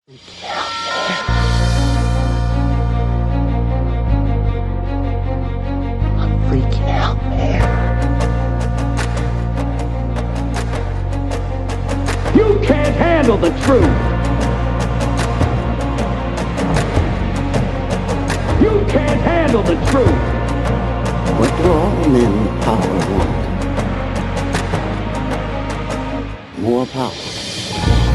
Freaking out, man. You can't handle the truth. You can't handle the truth. What do all men in power want? More power.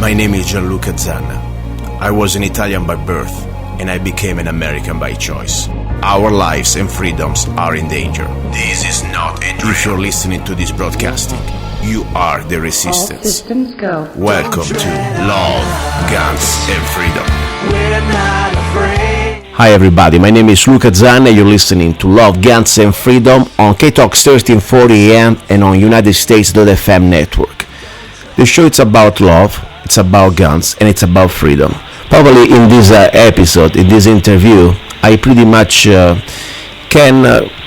My name is Gianluca Zanna. I was an Italian by birth, and I became an American by choice. Our lives and freedoms are in danger. This is not a drill. If you're listening to this broadcasting, you are the resistance. All systems go. Welcome to Love, Guns, and Freedom. We're not afraid. Hi everybody, my name is Luca Zanna. You're listening to Love, Guns, and Freedom on K-Talks 1340 AM and on United States.fm network. The show is about love, it's about guns, and it's about freedom. Probably in this episode, in this interview, I pretty much can,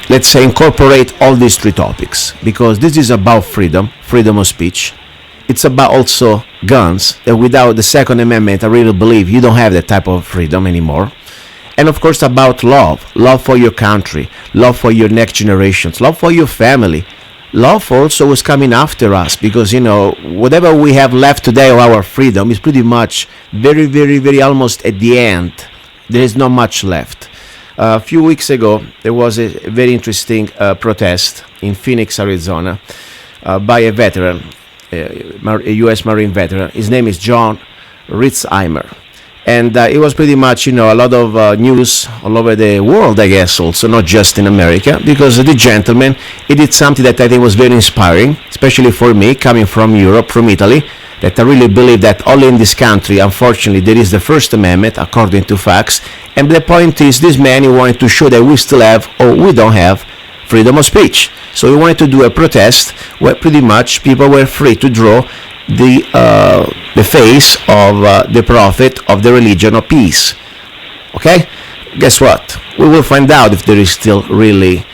let's say, incorporate all these three topics, because this is about freedom of speech. It's about also guns, that without the Second Amendment, I really believe you don't have that type of freedom anymore. And of course about love for your country, love for your next generations, love for your family, love for also what's coming after us, because, you know, whatever we have left today of our freedom is pretty much very, very, very almost at the end. There is not much left. A few weeks ago, there was a very interesting protest in Phoenix, Arizona, by a veteran, a U.S. Marine veteran. His name is Jon Rizheimer. And it was pretty much, you know, a lot of news all over the world, I guess, also, not just in America, because the gentleman, he did something that I think was very inspiring, especially for me, coming from Europe, from Italy, that I really believe that only in this country, unfortunately, there is the First Amendment, according to facts. And the point is, this man, he wanted to show that we still have, or we don't have, freedom of speech. So he wanted to do a protest where pretty much people were free to draw the face of the prophet of the religion of peace. Okay? Guess what? We will find out if there is still really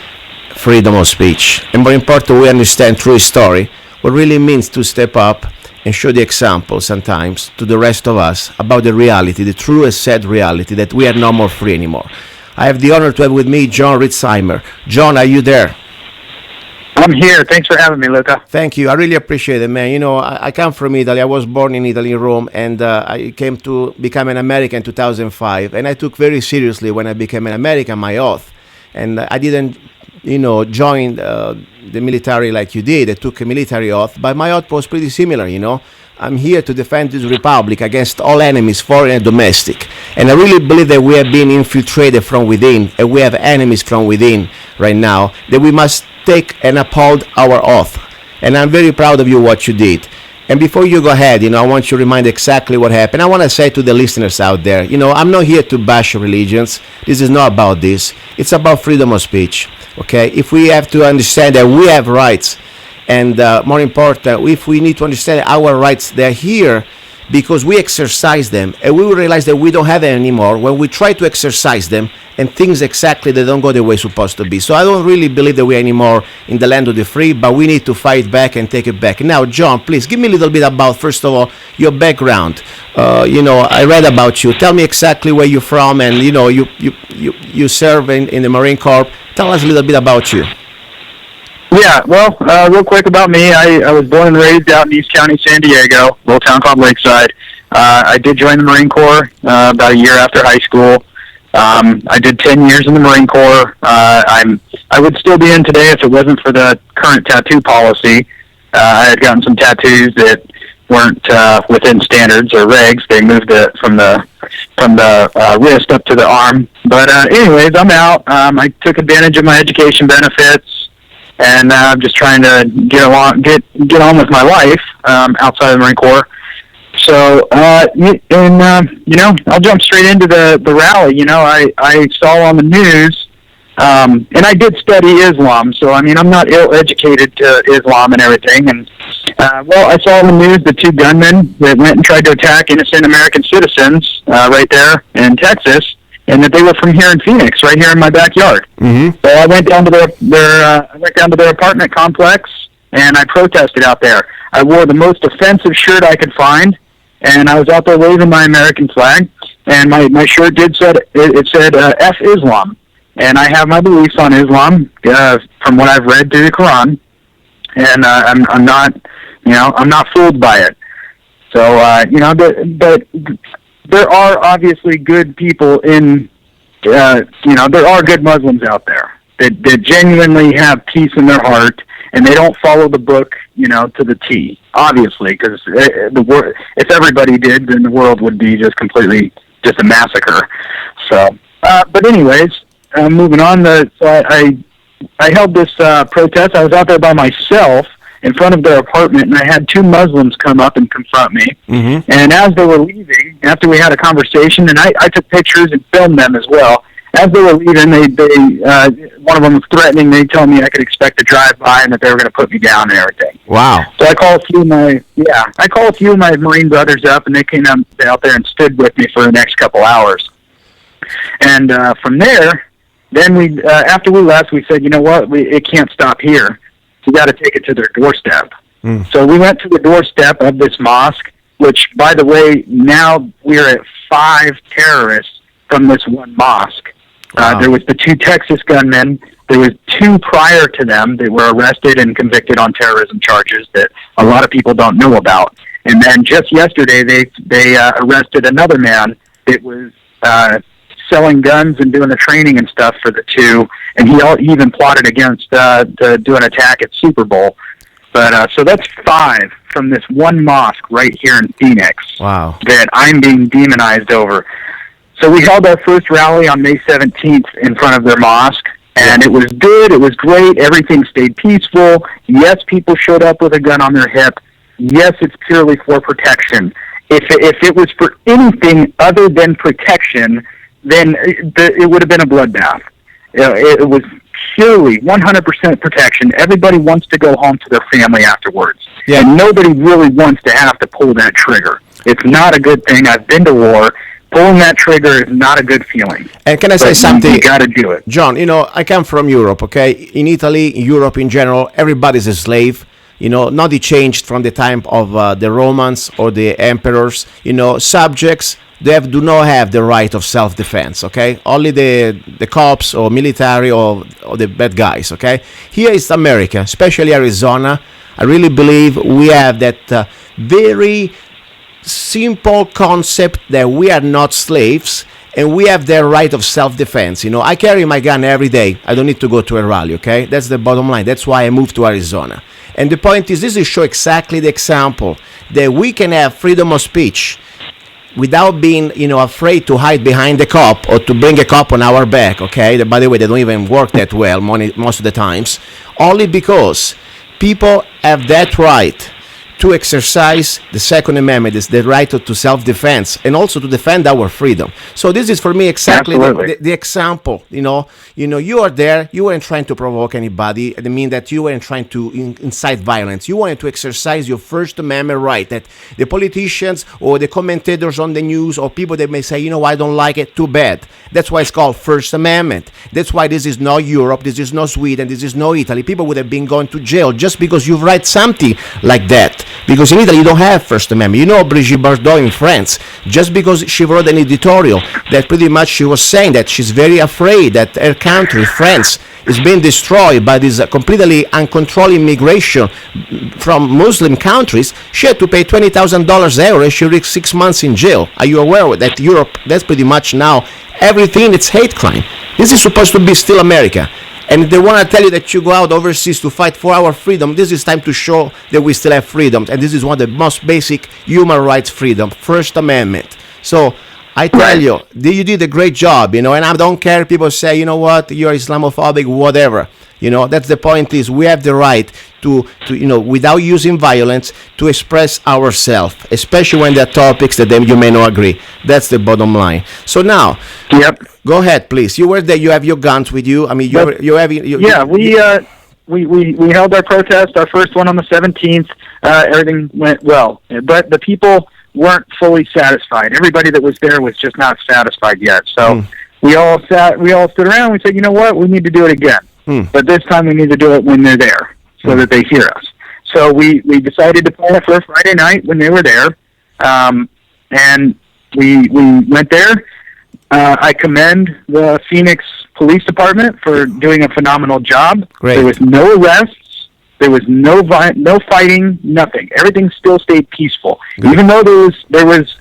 freedom of speech. And more important, we understand through his story what really means to step up and show the example sometimes to the rest of us about the reality, the true and sad reality that we are no more free anymore. I have the honor to have with me Jon Rizheimer. Jon, are you there? I'm here. Thanks for having me, Luca. Thank you. I really appreciate it, man. You know, I come from Italy. I was born in Italy, in Rome, and I came to become an American in 2005. And I took very seriously when I became an American my oath. And I didn't, you know, join the military like you did. I took a military oath, but my oath was pretty similar, you know. I'm here to defend this republic against all enemies, foreign and domestic. And I really believe that we have been infiltrated from within, and we have enemies from within right now, that we must take and uphold our oath. And I'm very proud of you, what you did. And before you go ahead, you know, I want you to remind exactly what happened. I want to say to the listeners out there, you know, I'm not here to bash religions. This is not about this. It's about freedom of speech, okay? If we have to understand that we have rights, and more important, if we need to understand our rights, they're here because we exercise them, and we will realize that we don't have them anymore when we try to exercise them and things exactly they don't go the way supposed to be. So I don't really believe that we're anymore in the land of the free, but we need to fight back and take it back. Now, Jon, please give me a little bit about, first of all, your background. You know, I read about you. Tell me exactly where you're from, and you know, you serve in the Marine Corps. Tell us a little bit about you. Yeah, well, real quick about me, I was born and raised out in East County, San Diego, a little town called Lakeside. I did join the Marine Corps about a year after high school. I did 10 years in the Marine Corps. I would still be in today if it wasn't for the current tattoo policy. I had gotten some tattoos that weren't within standards or regs. They moved it from the wrist up to the arm. But anyways, I'm out. I took advantage of my education benefits, and I'm just trying to get on with my life outside of the Marine Corps. So, you know, I'll jump straight into the rally. You know, I saw on the news, and I did study Islam, so, I mean, I'm not ill-educated to Islam and everything. And, well, I saw on the news the two gunmen that went and tried to attack innocent American citizens right there in Texas, and that they were from here in Phoenix, right here in my backyard. Mm-hmm. So I went down to their apartment complex, and I protested out there. I wore the most offensive shirt I could find, and I was out there waving my American flag, and my shirt said F Islam, and I have my beliefs on Islam from what I've read through the Quran, and I'm not fooled by it. So but there are obviously good people in there are good Muslims out there that genuinely have peace in their heart, and they don't follow the book, to the T, obviously, because if everybody did, then the world would be just a massacre. So, but anyways, moving on, I held this protest. I was out there by myself in front of their apartment, and I had two Muslims come up and confront me. Mm-hmm. And as they were leaving, after we had a conversation, and I took pictures and filmed them as well, as they were leaving, one of them was threatening. They told me I could expect to drive by and that they were going to put me down and everything. Wow! So I called a few of my Marine brothers up, and they came out there and stood with me for the next couple hours. And from there, then after we left, we said, you know what? It can't stop here. We got to take it to their doorstep. Mm. So we went to the doorstep of this mosque, which, by the way, now we're at 5 terrorists from this one mosque. Wow. There was the 2 Texas gunmen. There was 2 prior to them that were arrested and convicted on terrorism charges that a lot of people don't know about. And then just yesterday, they arrested another man that was selling guns and doing the training and stuff for the 2, and he even plotted against to do an attack at Super Bowl. But so that's 5 from this one mosque right here in Phoenix. Wow. That I'm being demonized over. So we held our first rally on May 17th in front of their mosque, and it was good. It was great. Everything stayed peaceful. Yes, people showed up with a gun on their hip. Yes, it's purely for protection. If it was for anything other than protection, then it would have been a bloodbath. It was purely 100% protection. Everybody wants to go home to their family afterwards, and nobody really wants to have to pull that trigger. It's not a good thing. I've been to war. Pulling that trigger is not a good feeling. And can I say something? You got to do it. John, I come from Europe, okay? In Italy, Europe in general, everybody's a slave. Nothing changed from the time of the Romans or the emperors. Subjects, they do not have the right of self-defense, okay? Only the cops or military or the bad guys, okay? Here is America, especially Arizona. I really believe we have that very simple concept that we are not slaves and we have the right of self-defense. I carry my gun every day. I don't need to go to a rally, okay? That's the bottom line. That's why I moved to Arizona. And the point is, this is show exactly the example that we can have freedom of speech without being, afraid to hide behind the cop or to bring a cop on our back, okay? By the way, they don't even work that well most of the times, only because people have that right to exercise the Second Amendment, is the right to self-defense and also to defend our freedom. So this is for me exactly the example. You are there. You weren't trying to provoke anybody. I mean that you weren't trying to incite violence. You wanted to exercise your First Amendment right. That the politicians or the commentators on the news or people that may say, I don't like it. Too bad. That's why it's called First Amendment. That's why this is not Europe. This is not Sweden. This is not Italy. People would have been going to jail just because you write something like that. Because in Italy you don't have First Amendment. Brigitte Bardot in France, just because she wrote an editorial that pretty much she was saying that she's very afraid that her country, France, is being destroyed by this completely uncontrolled immigration from Muslim countries, she had to pay $20,000 euro and she reached 6 months in jail. Are you aware that Europe, that's pretty much now, everything it's hate crime. This is supposed to be still America. And if they want to tell you that you go out overseas to fight for our freedom, this is time to show that we still have freedom. And this is one of the most basic human rights freedom, First Amendment. So I tell you, you did a great job, and I don't care if people say, what, you're Islamophobic, whatever. That's the point is we have the right to without using violence, to express ourselves, especially when there are topics that you may not agree. That's the bottom line. So now, go ahead, please. You were there. You have your guns with you. I mean, we held our protest, our first one on the 17th. Everything went well, but the people weren't fully satisfied. Everybody that was there was just not satisfied yet. So we all stood around. And we said, what? We need to do it again. But this time we need to do it when they're there so that they hear us. So we decided to plan it for a Friday night when they were there. and we went there. I commend the Phoenix Police Department for doing a phenomenal job. Great. There was no arrests. There was no fighting, nothing. Everything still stayed peaceful. Good. Even though there was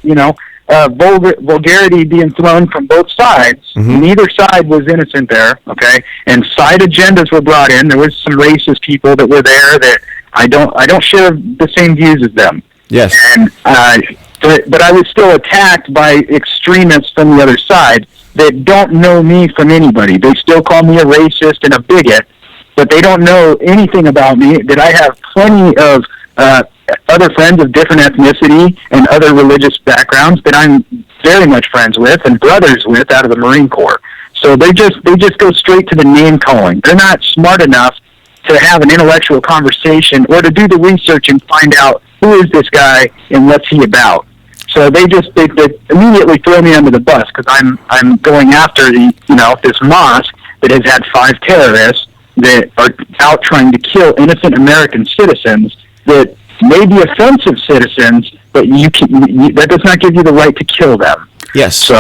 vulgarity being thrown from both sides. Mm-hmm. Neither side was innocent there, okay? And side agendas were brought in. There was some racist people that were there that I don't share the same views as them. Yes. And but I was still attacked by extremists from the other side that don't know me from anybody. They still call me a racist and a bigot, but they don't know anything about me. That I have plenty of other friends of different ethnicity and other religious backgrounds that I'm very much friends with and brothers with out of the Marine Corps. So they just go straight to the name calling. They're not smart enough to have an intellectual conversation or to do the research and find out who is this guy and what's he about. So they immediately throw me under the bus because I'm going after this mosque that has had 5 terrorists that are out trying to kill innocent American citizens that may be offensive citizens, but that does not give you the right to kill them. Yes. So,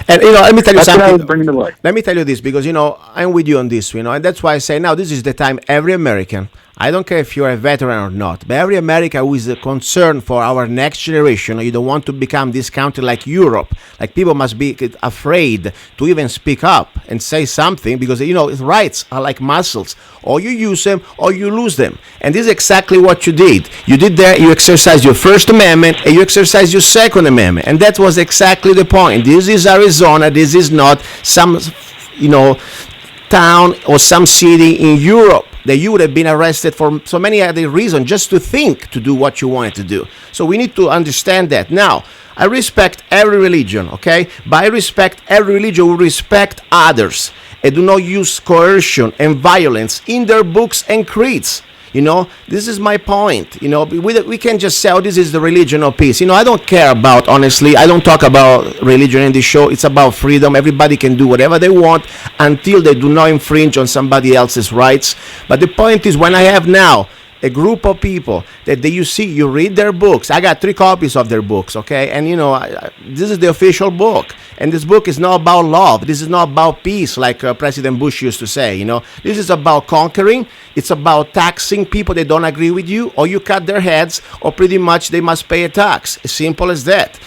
and let me tell you that's something. what I was bringing to light. Let me tell you this, because I'm with you on this, and that's why I say now this is the time every American, I don't care if you're a veteran or not, but every American who is concerned for our next generation, you don't want to become this country like Europe. Like, people must be afraid to even speak up and say something, because rights are like muscles. Or you use them or you lose them. And this is exactly what you did. You did there, you exercised your First Amendment and you exercised your Second Amendment. And that was exactly the point. This is Arizona. This is not some, town or some city in Europe that you would have been arrested for so many other reasons just to think to do what you wanted to do. So we need to understand that. Now, I respect every religion, okay? But I respect every religion who respect others and do not use coercion and violence in their books and creeds. This is my point. We can just say, this is the religion of peace. I don't care about, honestly, I don't talk about religion in this show. It's about freedom. Everybody can do whatever they want until they do not infringe on somebody else's rights. But the point is, when I have now a group of people that you read their books. I got 3 copies of their books, okay? And this is the official book. And this book is not about love. This is not about peace, like President Bush used to say, This is about conquering. It's about taxing people that don't agree with you, or you cut their heads, or pretty much they must pay a tax. As simple as that.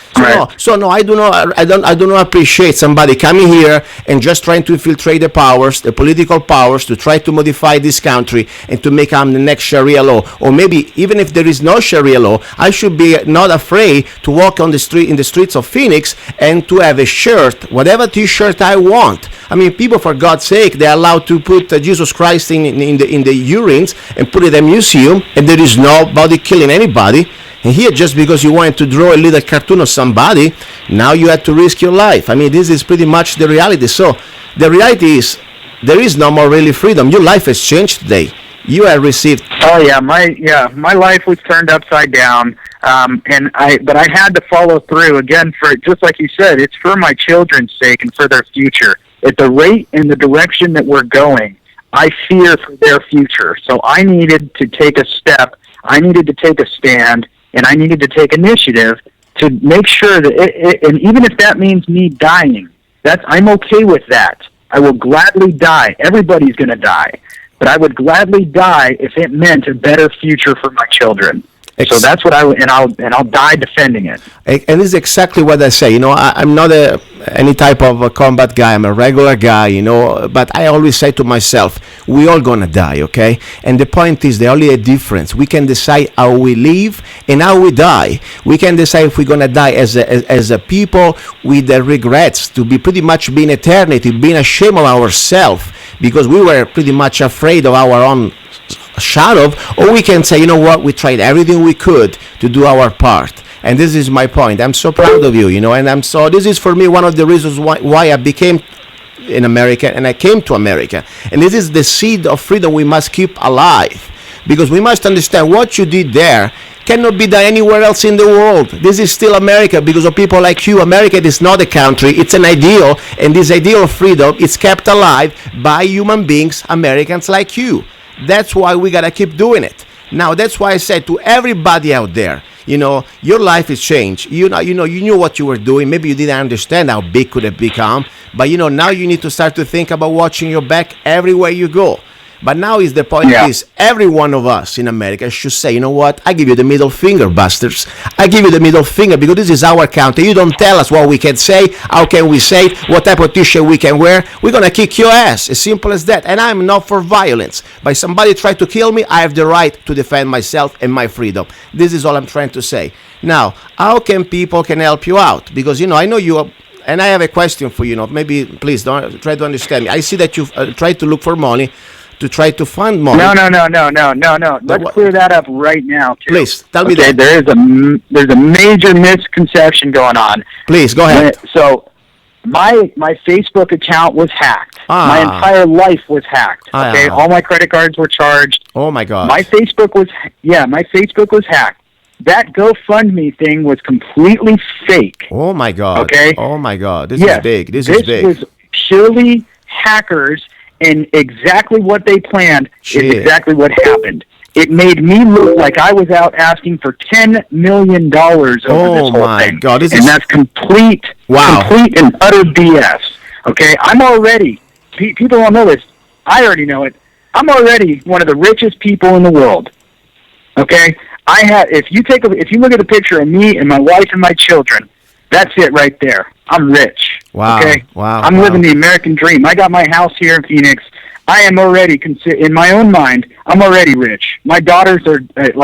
So I do not appreciate somebody coming here and just trying to infiltrate the political powers, to try to modify this country and to make the next Sharia law. Or maybe even if there is no Sharia law, I should be not afraid to walk in the streets of Phoenix and to have a shirt, whatever T-shirt I want. I mean, people, for God's sake, they're allowed to put Jesus Christ in the urines and put it in a museum, and there is nobody killing anybody. And here, just because you wanted to draw a little cartoon of somebody, now you had to risk your life. I mean, this is pretty much the reality. So the reality is, there is no more really freedom. Your life has changed today. You have received. Oh yeah, my life was turned upside down, but I had to follow through again, for just like you said, it's for my children's sake and for their future. At the rate and the direction that we're going, I fear for their future. So I needed to take a step. I needed to take a stand, and I needed to take initiative to make sure that and even if that means me dying, I'm okay with that. I will gladly die. Everybody's going to die. But I would gladly die if it meant a better future for my children. So that's what I'll die defending it. And this is exactly what I say. I'm not any type of a combat guy. I'm a regular guy, but I always say to myself, we all gonna die, okay? And the point is, there's only a difference. We can decide how we live and how we die. We can decide if we're gonna die as a people with the regrets, to be pretty much being eternity, being ashamed of ourselves because we were pretty much afraid of our own shadow, or we can say, you know what, we tried everything we could to do our part. And this is my point. I'm so proud of you, and this is for me one of the reasons why I became in America and I came to America. And this is the seed of freedom we must keep alive, because we must understand what you did there cannot be done anywhere else in the world. This is still America because of people like you. America is not a country, it's an ideal, and this ideal of freedom is kept alive by human beings, Americans like you. That's why we gotta keep doing it. Now, that's why I said to everybody out there, Your life has changed. You knew what you were doing. Maybe you didn't understand how big could it become, but now you need to start to think about watching your back everywhere you go. But now is the point is every one of us in America should say, you know what, I give you the middle finger, bastards. I give you the middle finger because this is our country. You don't tell us what we can say, how can we say it, what type of t-shirt we can wear. We're going to kick your ass, as simple as that. And I'm not for violence. But if somebody try to kill me, I have the right to defend myself and my freedom. This is all I'm trying to say. Now, how can people can help you out? Because, I know you are, and I have a question for you. Maybe, please, don't try to understand me. I see that you've tried to look for money, to try to fund money. No. Let's clear that up right now, too. Please, tell me that. There's a major misconception going on. Please, go ahead. So, my Facebook account was hacked. My entire life was hacked. Okay, all my credit cards were charged. Oh my God. My Facebook was hacked. That GoFundMe thing was completely fake. Oh my God. Okay. Oh my God. This is big. This is big. This was purely hackers. And exactly what they planned is exactly what happened. It made me look like I was out asking for $10 million over this whole thing. God, and that's complete and utter BS. Okay, I'm already, people don't know this, I already know it, I'm already one of the richest people in the world. Okay, if you look at a picture of me and my wife and my children, that's it right there. I'm rich. Wow. Okay? Wow. I'm living the American dream. I got my house here in Phoenix. I am already, in my own mind, I'm already rich. My daughters are and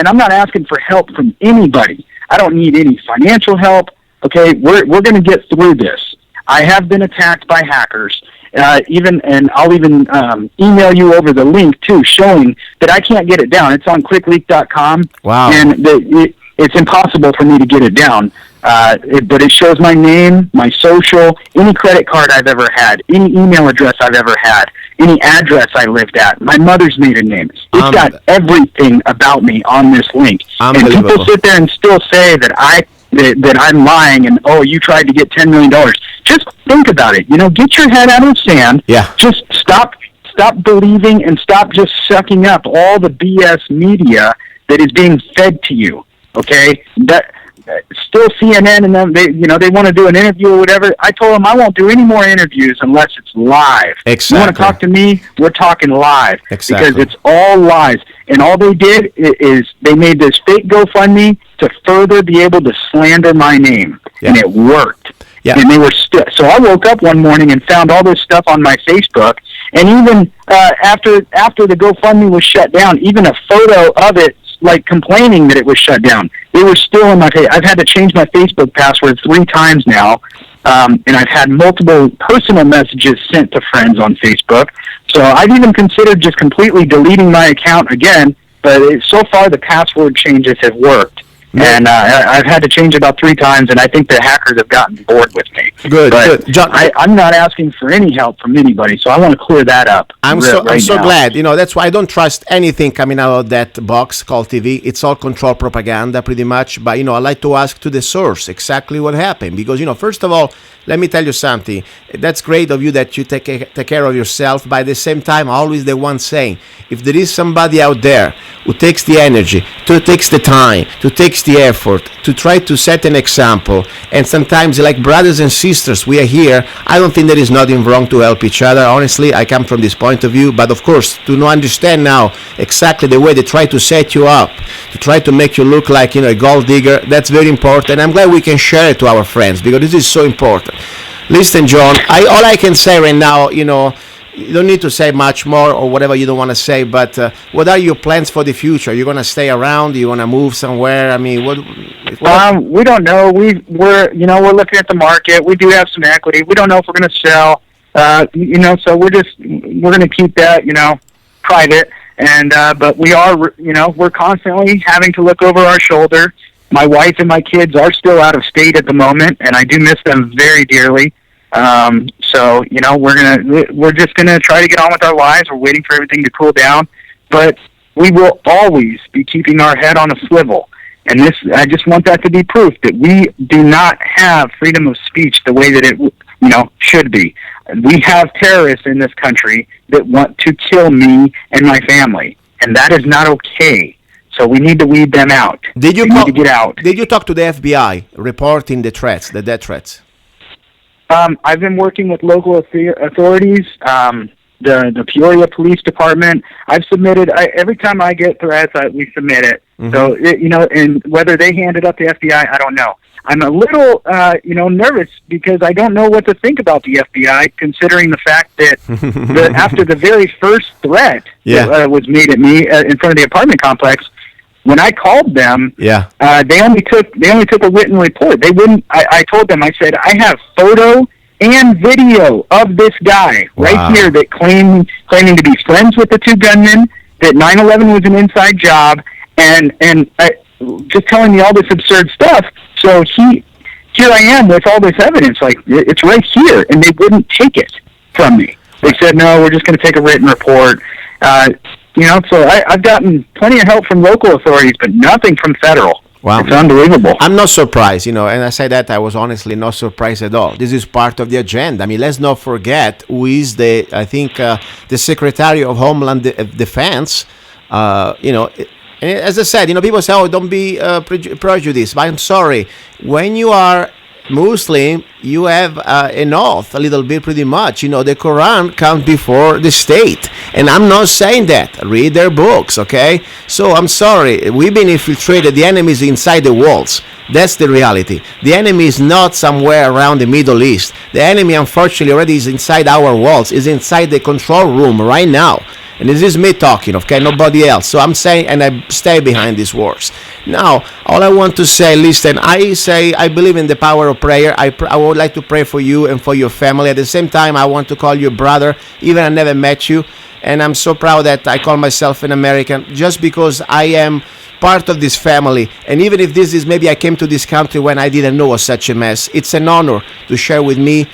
I'm not asking for help from anybody. I don't need any financial help. Okay? We're going to get through this. I have been attacked by hackers. And I'll even email you over the link too, showing that I can't get it down. It's on clickleak.com. Wow. And it's impossible for me to get it down. But it shows my name, my social, any credit card I've ever had, any email address I've ever had, any address I lived at, my mother's maiden name. It's got everything about me on this link. And people sit there and still say that I'm lying and, you tried to get $10 million. Just think about it. Get your head out of the sand. Yeah. Just stop believing and stop just sucking up all the BS media that is being fed to you. Okay, that still CNN and them. They want to do an interview or whatever. I told them I won't do any more interviews unless it's live. Exactly. You want to talk to me? We're talking live. Exactly. Because it's all lies. And all they did is they made this fake GoFundMe to further be able to slander my name, and it worked. Yeah. And they were so I woke up one morning and found all this stuff on my Facebook, and even after the GoFundMe was shut down, even a photo of it, like complaining that it was shut down, they were still in my page. I've had to change my Facebook password 3 times now, and I've had multiple personal messages sent to friends on Facebook. So I've even considered just completely deleting my account again, but so far the password changes have worked. And I've had to change it about 3 times, and I think the hackers have gotten bored with me. Good. John, I'm not asking for any help from anybody, so I want to clear that up. I'm so glad. That's why I don't trust anything coming out of that box called TV. It's all controlled propaganda, pretty much. But, I like to ask to the source exactly what happened. Because, first of all, let me tell you something. That's great of you that you take care of yourself. But at the same time, always the one saying, if there is somebody out there who takes the energy, who takes the time, who takes the effort to try to set an example, and sometimes like brothers and sisters, we are here. I don't think there is nothing wrong to help each other. Honestly, I come from this point of view. But of course, to not understand now exactly the way they try to set you up, to try to make you look like a gold digger, that's very important. I'm glad we can share it to our friends because this is so important. Listen, John, all I can say right now, you don't need to say much more or whatever you don't want to say, but what are your plans for the future? You're going to stay around? You want to move somewhere? I mean, what? We don't know. We're looking at the market. We do have some equity. We don't know if we're going to sell. So we're going to keep that, private. And but we are, we're constantly having to look over our shoulder. My wife and my kids are still out of state at the moment, and I do miss them very dearly. So, we're just gonna try to get on with our lives. We're waiting for everything to cool down, but we will always be keeping our head on a swivel. And I just want that to be proof that we do not have freedom of speech the way that it, should be. We have terrorists in this country that want to kill me and my family, and that is not okay. So we need to weed them out. Did you need to get out. Did you talk to the FBI reporting the threats, the death threats? I've been working with local authorities, the Peoria Police Department. I've submitted, every time I get threats, we submit it. Mm-hmm. So, and whether they hand it up to FBI, I don't know. I'm a little, nervous because I don't know what to think about the FBI, considering the fact that after the very first threat that was made at me in front of the apartment complex, when I called them, they only took a written report. They wouldn't. I told them. I said, I have photo and video of this guy right here that claiming to be friends with the two gunmen. That 9/11 was an inside job, and just telling me all this absurd stuff. So here I am with all this evidence. Like, it's right here, and they wouldn't take it from me. They said, no, we're just going to take a written report. So I've gotten plenty of help from local authorities, but nothing from federal. Wow. It's unbelievable. I'm not surprised, and I say that I was honestly not surprised at all. This is part of the agenda. I mean, let's not forget who is the Secretary of Homeland Defense, as I said, people say, oh, don't be prejudiced. But I'm sorry. When you are Muslim, you have an oath, a little bit pretty much. The Quran comes before the state. And I'm not saying that. Read their books, okay? So I'm sorry. We've been infiltrated. The enemy is inside the walls. That's the reality. The enemy is not somewhere around the Middle East. The enemy, unfortunately, already is inside our walls, is inside the control room right now. And this is me talking, okay? Nobody else. So I'm saying, and I stay behind these words. Now, all I want to say, listen, I believe in the power of prayer. I would like to pray for you and for your family. At the same time, I want to call you brother, even I never met you. And I'm so proud that I call myself an American just because I am part of this family. And even if this is, maybe I came to this country when I didn't know was such a mess, it's an honor to share with you,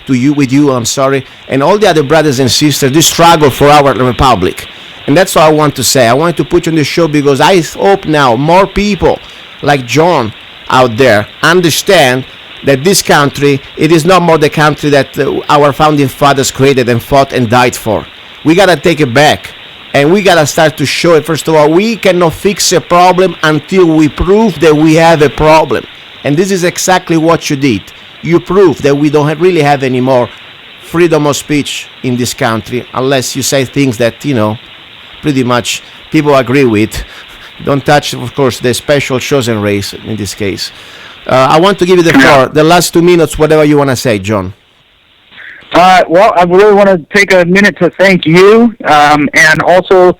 and all the other brothers and sisters this struggle for our republic. And that's all I want to say. I wanted to put you on the show because I hope now more people like John out there understand that this country, it is not more the country that our founding fathers created and fought and died for. We got to take it back. And we got to start to show it. First of all, we cannot fix a problem until we prove that we have a problem. And this is exactly what you did. You proved that we don't really have any more freedom of speech in this country unless you say things that, pretty much people agree with. Don't touch, of course, the special chosen race in this case. I want to give you the floor. The last 2 minutes, whatever you want to say, John. Well, I really want to take a minute to thank you, and also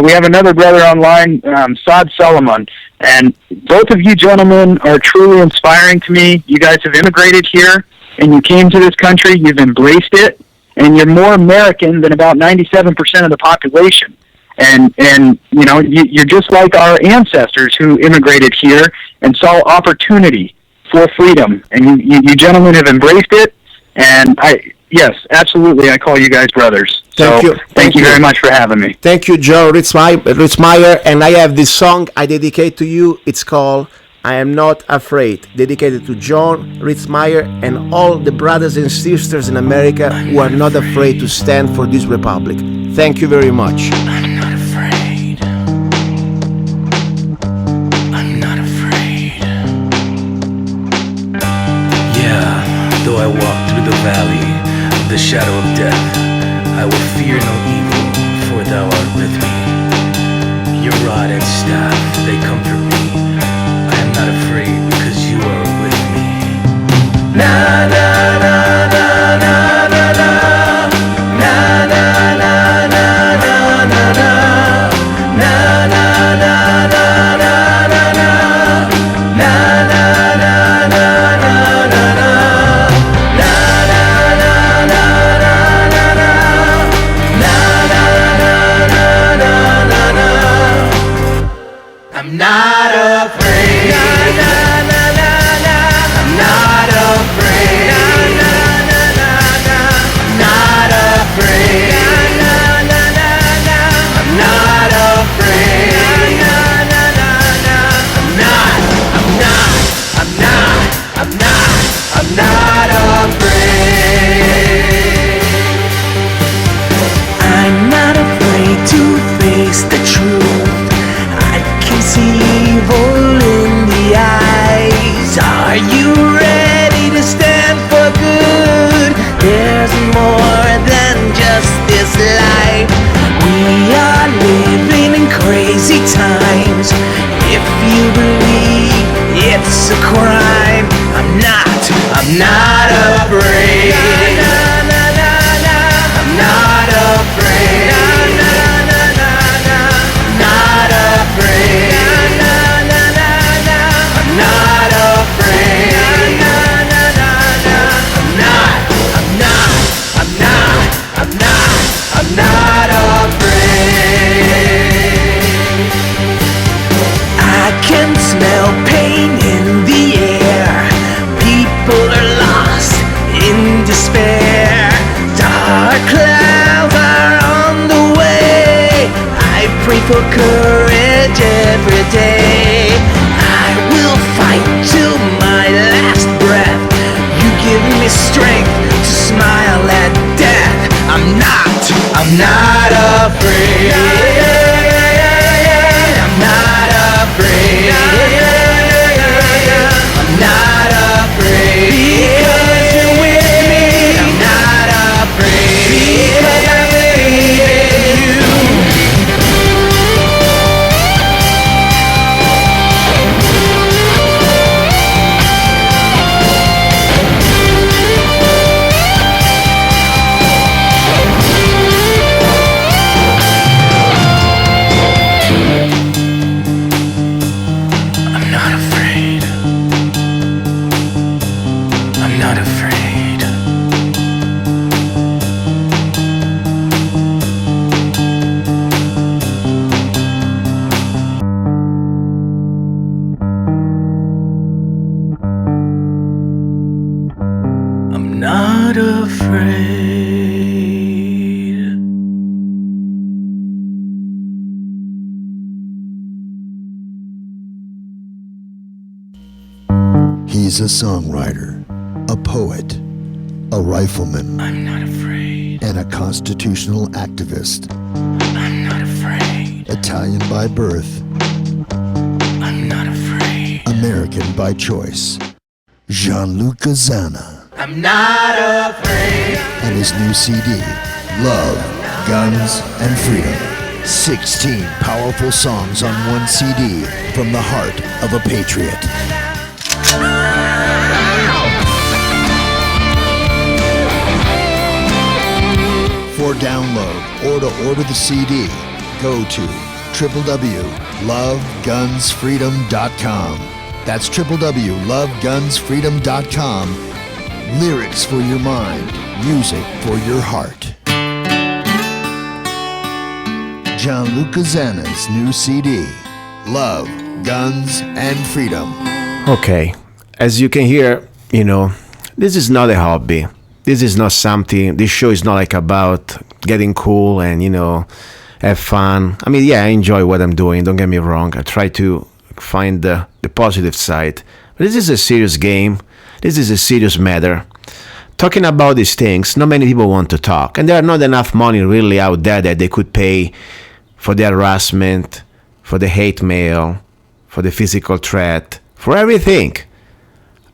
we have another brother online, Saad Solomon, and both of you gentlemen are truly inspiring to me. You guys have immigrated here, and you came to this country, you've embraced it, and you're more American than about 97% of the population. And you're just like our ancestors who immigrated here and saw opportunity for freedom, and you gentlemen have embraced it, and yes, absolutely, I call you guys brothers. Thank you very much for having me. Thank you, Jon Rizheimer, and I have this song I dedicate to you. It's called I Am Not Afraid, dedicated to Jon Rizheimer and all the brothers and sisters in America who are not afraid to stand for this republic. Thank you very much. I'm not afraid. I'm not afraid. Yeah, though I walk through the valley of the shadow of death, I will fear no evil, for thou art with me. Your rod and staff, they comfort me. I am not afraid because you are with me. Na na na na na na na. Na na na na na na na. Na na na na na na na. Na na na na na na na. I'm not afraid. Na, na, na, na, na. I'm not afraid. Na, na, na, na, na. I'm not afraid. Na, na, na, na, na. I'm not afraid. Na, na, na, na. I'm not afraid. I'm not afraid to face the truth. I can see Are you ready to stand for good? There's more than just this life. We are living in crazy times. If you believe it's a crime, I'm not afraid. I'm not afraid. Not afraid. I'm not afraid. I'm not afraid. I can smell pain in the air. People are lost in despair. Dark clouds are on the way. I pray for courage every day. I will fight till my last breath. You give me strength to smile at death. I'm not afraid. I'm not afraid. I'm not afraid. Because you're with me. I'm not afraid. Because I believe in you. I'm not afraid. I'm not afraid. I'm not afraid. He's a songwriter, a poet, a rifleman, I'm not afraid. and a constitutional activist. I'm not afraid. Italian by birth, I'm not afraid. American by choice. Gianluca Zanna I'm not afraid. and his new CD, Love, Guns, and Freedom. 16 powerful songs on one CD from the heart of a patriot. For download or to order the CD, go to www.lovegunsfreedom.com. That's www.lovegunsfreedom.com. Lyrics for your mind, music for your heart. Gianluca Zanna's new CD, Love, Guns, and Freedom. Okay, as you can hear, this is not a hobby. This is not something, this show is not like about getting cool and, have fun. I mean, yeah, I enjoy what I'm doing, don't get me wrong. I try to find the positive side. But this is a serious game. This is a serious matter. Talking about these things, not many people want to talk. And there are not enough money really out there that they could pay for the harassment, for the hate mail, for the physical threat, for everything.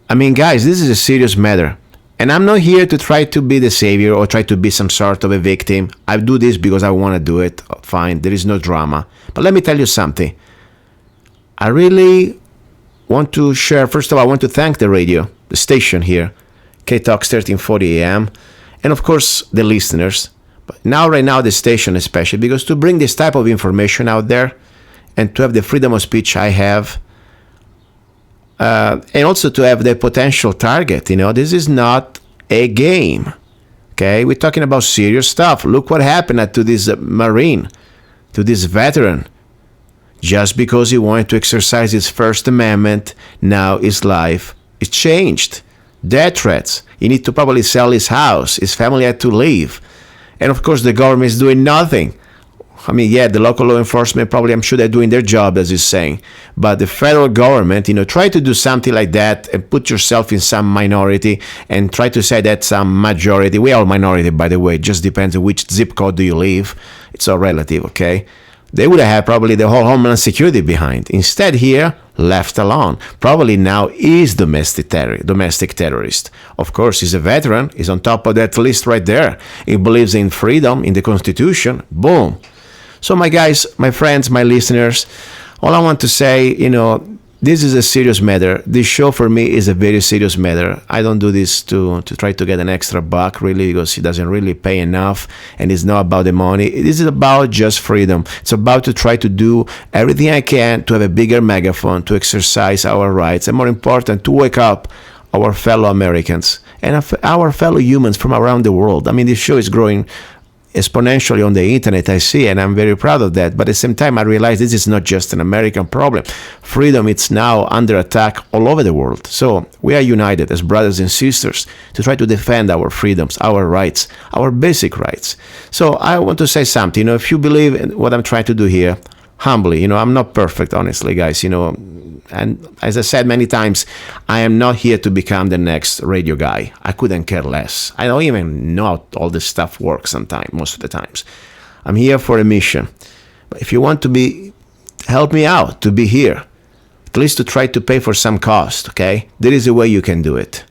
I mean, guys, this is a serious matter. And I'm not here to try to be the savior or try to be some sort of a victim. I do this because I want to do it. Fine, there is no drama. But let me tell you something. I really want to share, first of all, I want to thank the radio, the station here, K-Talks 1340 AM, and of course the listeners. But right now the station especially, because to bring this type of information out there and to have the freedom of speech I have, and also to have the potential target, this is not a game, okay? We're talking about serious stuff. Look what happened to this Marine, to this veteran. Just because he wanted to exercise his First Amendment, now his life is changed. Death threats. He need to probably sell his house. His family had to leave. And of course the government is doing nothing. I mean, yeah, the local law enforcement probably, I'm sure they're doing their job, as you're saying. But the federal government, try to do something like that and put yourself in some minority and try to say that's some majority. We are minority, by the way. It just depends on which zip code do you live. It's all relative, okay? They would have had probably the whole Homeland Security behind. Instead, here, left alone. Probably now is domestic terrorist. Of course, he's a veteran. He's on top of that list right there. He believes in freedom, in the Constitution. Boom. So my guys, my friends, my listeners, all I want to say, this is a serious matter. This show for me is a very serious matter. I don't do this to try to get an extra buck, really, because it doesn't really pay enough, and it's not about the money. This is about just freedom. It's about to try to do everything I can to have a bigger megaphone, to exercise our rights, and more important, to wake up our fellow Americans and our fellow humans from around the world. I mean, this show is growing exponentially on the internet, I see, and I'm very proud of that. But at the same time, I realize this is not just an American problem. Freedom, it's now under attack all over the world. So we are united as brothers and sisters to try to defend our freedoms, our rights, our basic rights. So I want to say something. If you believe in what I'm trying to do here, humbly, I'm not perfect, honestly, guys, and as I said many times, I am not here to become the next radio guy. I couldn't care less. I don't even know how all this stuff works sometimes, most of the times. I'm here for a mission. But if you want to help me out to be here, at least to try to pay for some cost, okay? There is a way you can do it.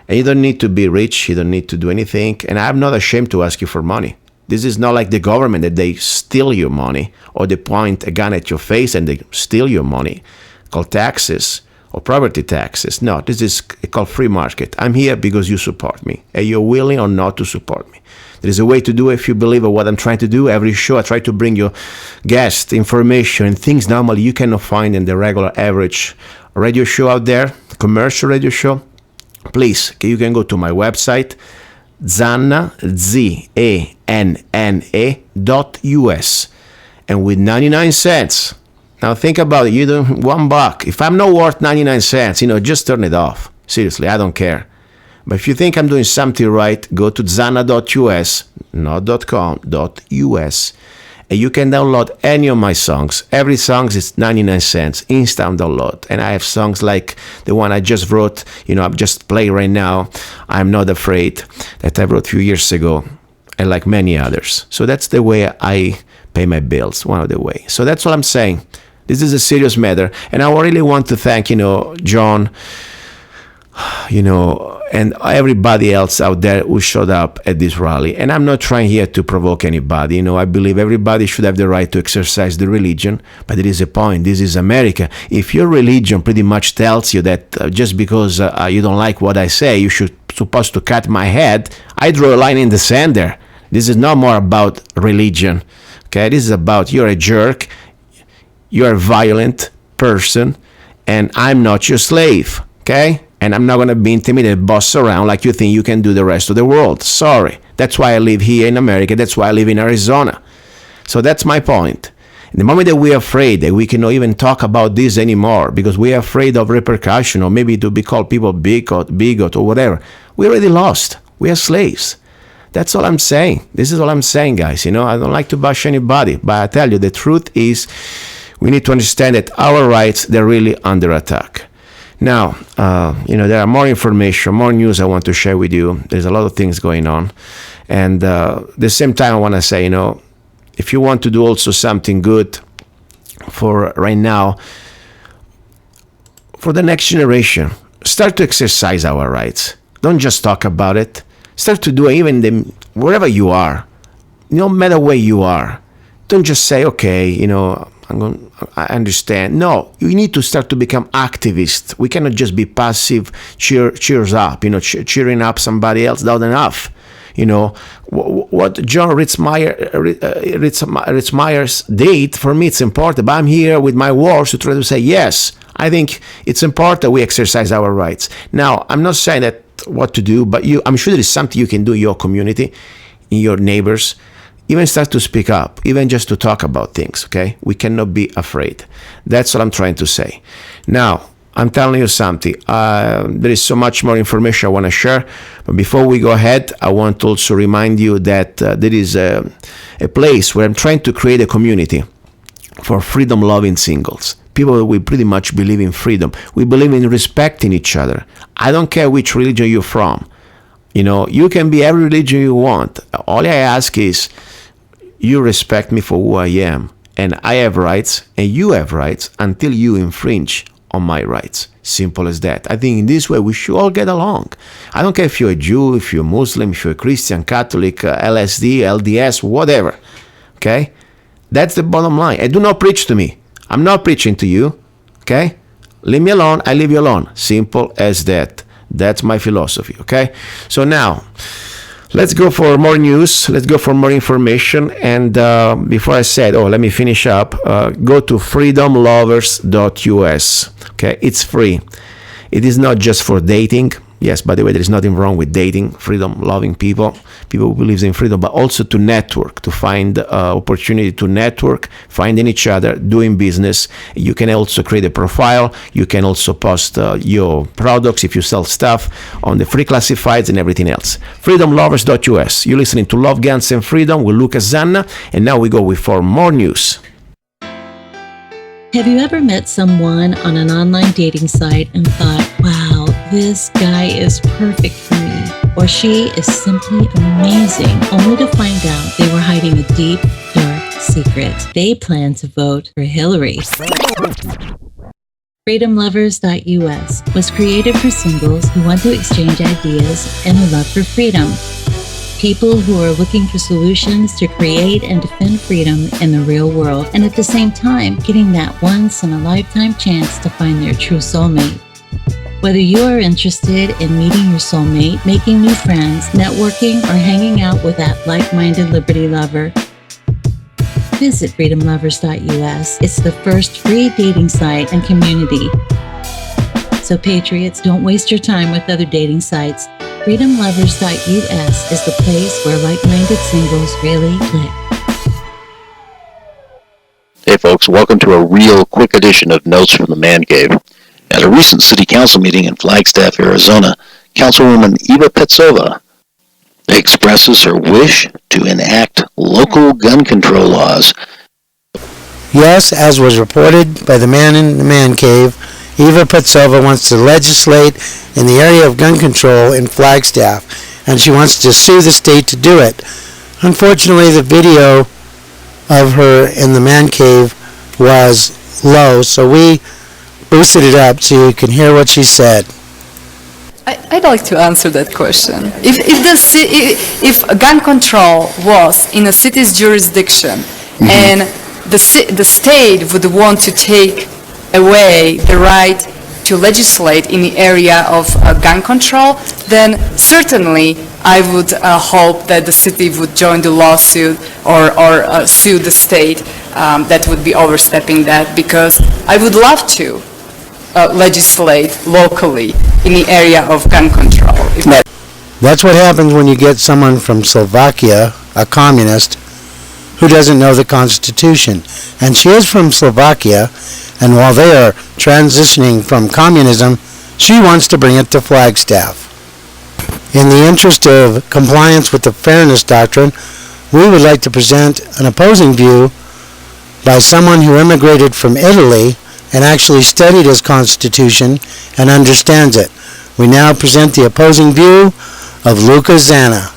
And you don't need to be rich, you don't need to do anything, and I'm not ashamed to ask you for money. This is not like the government that they steal your money or they point a gun at your face and they steal your money, called taxes or property taxes. No, this is called free market. I'm here because you support me and you're willing or not to support me. There is a way to do it if you believe in what I'm trying to do. Every show I try to bring you guests, information, and things normally you cannot find in the regular average radio show out there, commercial radio show. Please, you can go to my website, Zanna, ZANNA.us, and with 99 cents, now think about it, you do $1. If I'm not worth 99 cents, just turn it off. Seriously, I don't care. But if you think I'm doing something right, go to zanna.us, not .com, .us, and you can download any of my songs. Every song is 99 cents, instant download. And I have songs like the one I just wrote, I'm just playing right now, I'm Not Afraid, that I wrote a few years ago, and like many others. So that's the way I pay my bills, one of the ways. So that's what I'm saying. This is a serious matter, and I really want to thank, John, and everybody else out there who showed up at this rally. And I'm not trying here to provoke anybody. I believe everybody should have the right to exercise the religion, but there is a point. This is America. If your religion pretty much tells you that just because you don't like what I say, you should supposed to cut my head, I draw a line in the sand there. This is not more about religion. Okay, this is about you're a jerk. You're a violent person, and I'm not your slave, okay? And I'm not going to be intimidated, boss around like you think you can do the rest of the world. Sorry. That's why I live here in America. That's why I live in Arizona. So that's my point. The moment that we're afraid that we cannot even talk about this anymore because we're afraid of repercussion or maybe to be called people bigot or whatever, we already lost. We are slaves. That's all I'm saying. This is all I'm saying, guys. I don't like to bash anybody, but I tell you, the truth is we need to understand that our rights, they're really under attack. Now, there are more information, more news I want to share with you. There's a lot of things going on. And at the same time, I want to say, if you want to do also something good for right now, for the next generation, start to exercise our rights. Don't just talk about it. Start to do it even wherever you are, no matter where you are. Don't just say, okay, I understand. No, you need to start to become activists. We cannot just be passive, cheers up, cheering up somebody else, not enough. What Jon Rizheimer's did, for me it's important, but I'm here with my words to try to say, yes, I think it's important we exercise our rights. Now, I'm not saying that what to do, but I'm sure there is something you can do in your community, in your neighbors. Even start to speak up, even just to talk about things, okay? We cannot be afraid. That's what I'm trying to say. Now, I'm telling you something. There is so much more information I want to share. But before we go ahead, I want to also remind you that there is a place where I'm trying to create a community for freedom-loving singles. People, we pretty much believe in freedom. We believe in respecting each other. I don't care which religion you're from. You can be every religion you want. All I ask is you respect me for who I am. and I have rights, and you have rights until you infringe on my rights. Simple as that. I think in this way we should all get along. I don't care if you're a Jew, if you're Muslim, if you're a Christian, Catholic, LSD, LDS, whatever. Okay? That's the bottom line. And do not preach to me. I'm not preaching to you. Okay? Leave me alone, I leave you alone. Simple as that. That's my philosophy. Okay? So now, let's go for more news. Let's go for more information. And before I said, let me finish up. Go to freedomlovers.us. Okay, it's free. It is not just for dating. Yes, by the way, there is nothing wrong with dating, freedom-loving people who believe in freedom, but also to network, to find opportunity to network, finding each other, doing business. You can also create a profile. You can also post your products if you sell stuff on the free classifieds and everything else. Freedomlovers.us. You're listening to Love, Guns, and Freedom with Lucas Zanna, and now we go for more news. Have you ever met someone on an online dating site and thought, wow, this guy is perfect for me, or she is simply amazing, only to find out they were hiding a deep, dark secret? They plan to vote for Hillary. FreedomLovers.us was created for singles who want to exchange ideas and a love for freedom. People who are looking for solutions to create and defend freedom in the real world, and at the same time, getting that once-in-a-lifetime chance to find their true soulmate. Whether you are interested in meeting your soulmate, making new friends, networking, or hanging out with that like-minded liberty lover, visit freedomlovers.us. It's the first free dating site and community. So patriots, don't waste your time with other dating sites. FreedomLovers.us is the place where like-minded singles really click. Hey folks, welcome to a real quick edition of Notes from the Man Cave. At a recent city council meeting in Flagstaff, Arizona, Councilwoman Eva Petsova expresses her wish to enact local gun control laws. Yes, as was reported by the man in the Man Cave, Eva Petsova wants to legislate in the area of gun control in Flagstaff, and she wants to sue the state to do it. Unfortunately, the video of her in the Man Cave was low, so we boosted it up so you can hear what she said. I'd like to answer that question. If gun control was in a city's jurisdiction, and the state would want to take away the right to legislate in the area of gun control, then certainly I would hope that the city would join the lawsuit or sue the state that would be overstepping that, because I would love to legislate locally in the area of gun control. That's what happens when you get someone from Slovakia, a communist, who doesn't know the Constitution. And she is from Slovakia, and while they are transitioning from communism, she wants to bring it to Flagstaff. In the interest of compliance with the Fairness Doctrine, we would like to present an opposing view by someone who immigrated from Italy and actually studied his Constitution and understands it. We now present the opposing view of Lucas Zanna.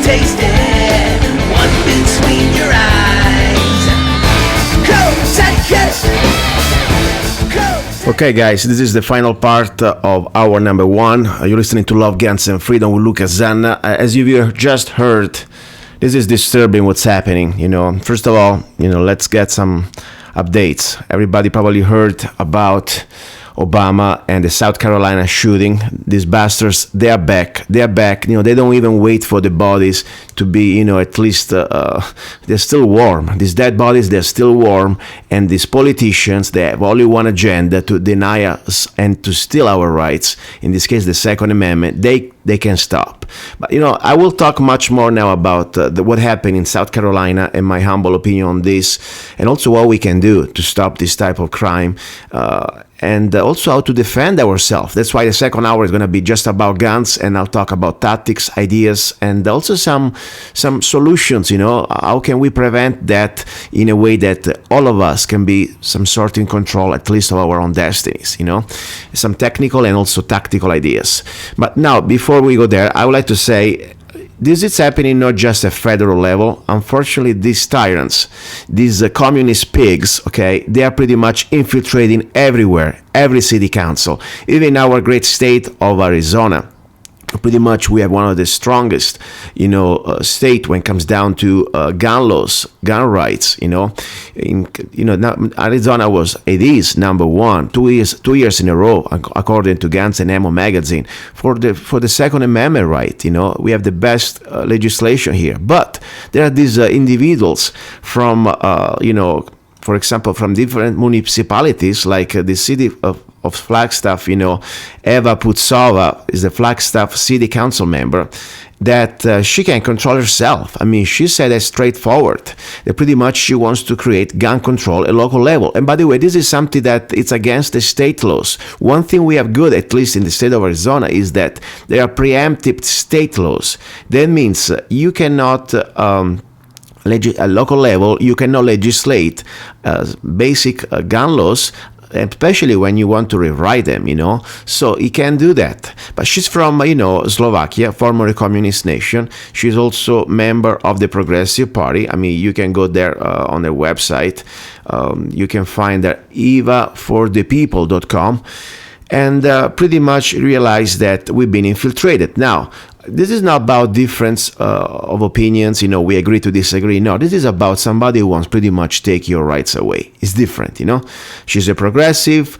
Taste it, one between your eyes. Go take it. Okay guys, this is the final part of hour number one. You're listening to Love, Guns and Freedom with Lucas Zanna. As you just heard, this is disturbing what's happening. First of all, let's get some updates. Everybody probably heard about Obama and the South Carolina shooting. These bastards, they are back. They are back. They don't even wait for the bodies to be, at least they're still warm. These dead bodies, they're still warm. And these politicians, they have only one agenda: to deny us and to steal our rights. In this case, the Second Amendment. They can stop. But, I will talk much more now about what happened in South Carolina and my humble opinion on this, and also what we can do to stop this type of crime. And also how to defend ourselves. That's why the second hour is going to be just about guns, and I'll talk about tactics, ideas, and also some solutions. How can we prevent that in a way that all of us can be some sort in control, at least of our own destinies. Some technical and also tactical ideas. But now, before we go there, I would like to say, this is happening not just at federal level. Unfortunately, these tyrants, these communist pigs, okay, they are pretty much infiltrating everywhere, every city council, even our great state of Arizona. Pretty much we have one of the strongest, state when it comes down to gun laws, gun rights. Now Arizona is number one, 2 years in a row, according to Guns and Ammo magazine, for the Second Amendment right. We have the best legislation here, but there are these individuals from for example, from different municipalities, like the city of Flagstaff, Eva Putsova is the Flagstaff city council member, that she can control herself. I mean, she said that straightforward, that pretty much she wants to create gun control at local level. And by the way, this is something that it's against the state laws. One thing we have good, at least in the state of Arizona, is that there are preemptive state laws. That means you cannot... at local level, you cannot legislate basic gun laws, especially when you want to rewrite them, So he can do that. But she's from, Slovakia, former communist nation. She's also member of the Progressive Party. I mean, you can go there on their website. You can find that evaforthepeople.com. And pretty much realize that we've been infiltrated. Now, this is not about difference of opinions, we agree to disagree. No, this is about somebody who wants pretty much take your rights away. It's different, She's a progressive,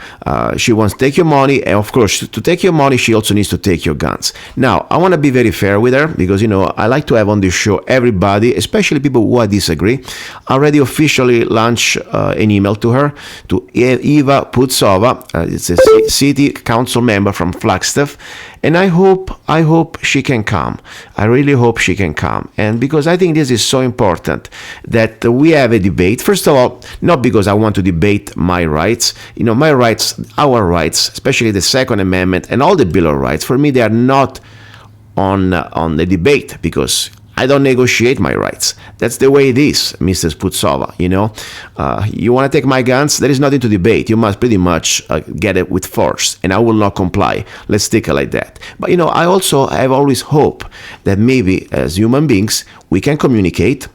she wants to take your money, and of course, to take your money, she also needs to take your guns. Now, I want to be very fair with her, because, I like to have on this show everybody, especially people who I disagree. I already officially launched an email to her, to Eva Putsova, it's a city council member from Flagstaff, and I hope she can come. I really hope she can come. And because I think this is so important that we have a debate. First of all, not because I want to debate my rights. My rights, our rights, especially the Second Amendment and all the Bill of Rights, for me, they are not on the debate, because I don't negotiate my rights. That's the way it is, Mrs. Putsova, You want to take my guns? There is nothing to debate. You must pretty much get it with force, and I will not comply. Let's take it like that. But, I also have always hope that maybe as human beings, we can communicate,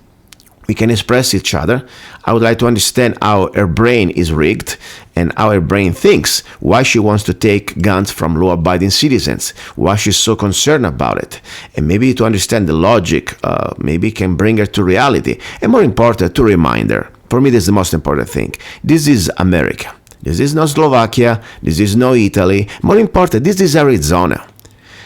we can express each other. I would like to understand how her brain is rigged and how her brain thinks, why she wants to take guns from law-abiding citizens, why she's so concerned about it. And maybe to understand the logic, maybe can bring her to reality. And more important, to remind her. For me, this is the most important thing. This is America. This is not Slovakia. This is not Italy. More important, this is Arizona.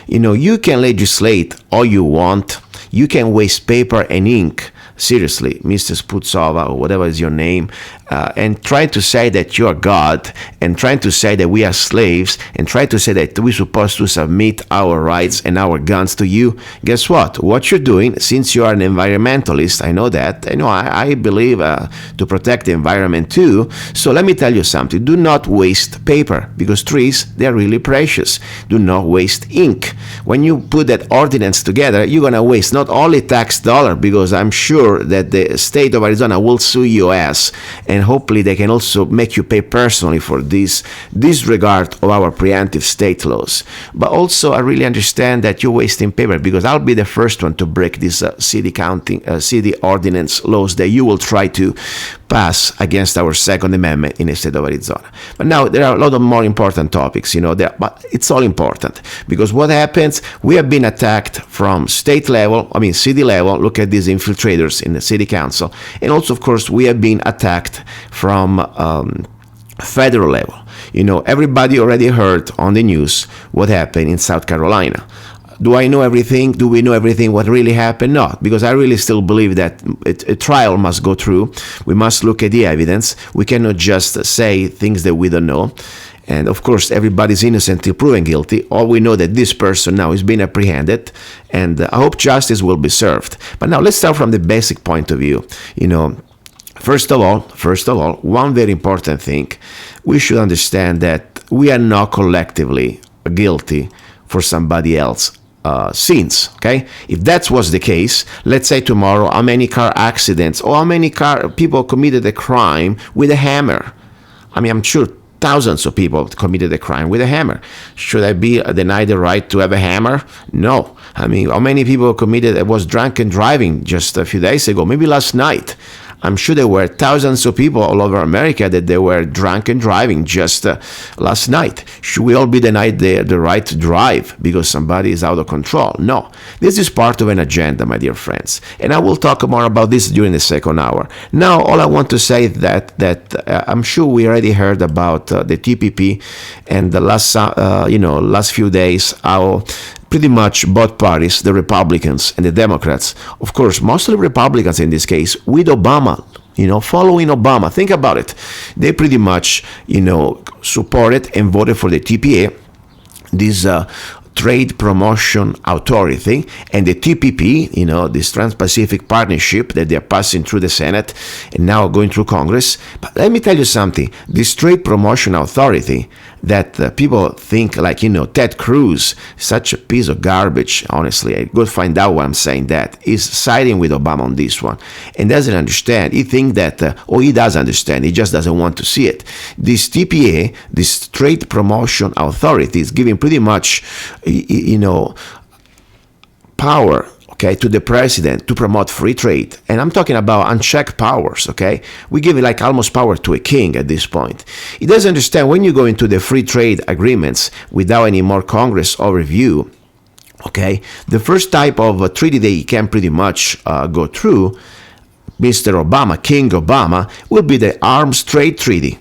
You can legislate all you want. You can waste paper and ink. Seriously, Mrs. Putsova, or whatever is your name, and try to say that you are God, and trying to say that we are slaves, and try to say that we're supposed to submit our rights and our guns to you. Guess what? What you're doing, since you are an environmentalist, I know that. I believe to protect the environment too. So let me tell you something. Do not waste paper, because trees, they're really precious. Do not waste ink. When you put that ordinance together, you're going to waste not only tax dollar, because I'm sure that the state of Arizona will sue your ass, and hopefully they can also make you pay personally for this disregard of our preemptive state laws. But also, I really understand that you're wasting paper, because I'll be the first one to break these city ordinance laws that you will try to pass against our Second Amendment in the state of Arizona. But now there are a lot of more important topics, but it's all important, because what happens, we have been attacked from city level. Look at these infiltrators in the city council. And also, of course, we have been attacked from federal level. Everybody already heard on the news what happened in South Carolina. Do I know everything? Do we know everything what really happened? No, because I really still believe that a trial must go through. We must look at the evidence. We cannot just say things that we don't know. And of course, everybody's innocent till proven guilty. All we know that this person now is being apprehended, and I hope justice will be served. But now let's start from the basic point of view. First of all, one very important thing, we should understand that we are not collectively guilty for somebody else's sins. Okay, if that was the case, let's say tomorrow, how many car accidents or how many people committed a crime with a hammer? I'm sure thousands of people committed a crime with a hammer. Should I be denied the right to have a hammer? No. How many people was drunken driving just a few days ago, maybe last night? I'm sure there were thousands of people all over America that they were drunk and driving just last night. Should we all be denied the right to drive because somebody is out of control? No. This is part of an agenda, my dear friends. And I will talk more about this during the second hour. Now, all I want to say is that I'm sure we already heard about the TPP and the last few days, how pretty much both parties, the Republicans and the Democrats, of course, mostly Republicans in this case, with Obama, following Obama. Think about it. They pretty much, supported and voted for the TPA, this Trade Promotion Authority, and the TPP, this Trans-Pacific Partnership that they're passing through the Senate and now going through Congress. But let me tell you something. This Trade Promotion Authority that people think like, Ted Cruz, such a piece of garbage, honestly. I go find out why I'm saying that. He's siding with Obama on this one and doesn't understand. He thinks that, he does understand. He just doesn't want to see it. This TPA, this Trade Promotion Authority, is giving pretty much, power, to the president to promote free trade. And I'm talking about unchecked powers, We give it like almost power to a king at this point. He doesn't understand when you go into the free trade agreements without any more Congress overview, the first type of treaty that he can pretty much go through, Mr. Obama, King Obama, will be the Arms Trade Treaty,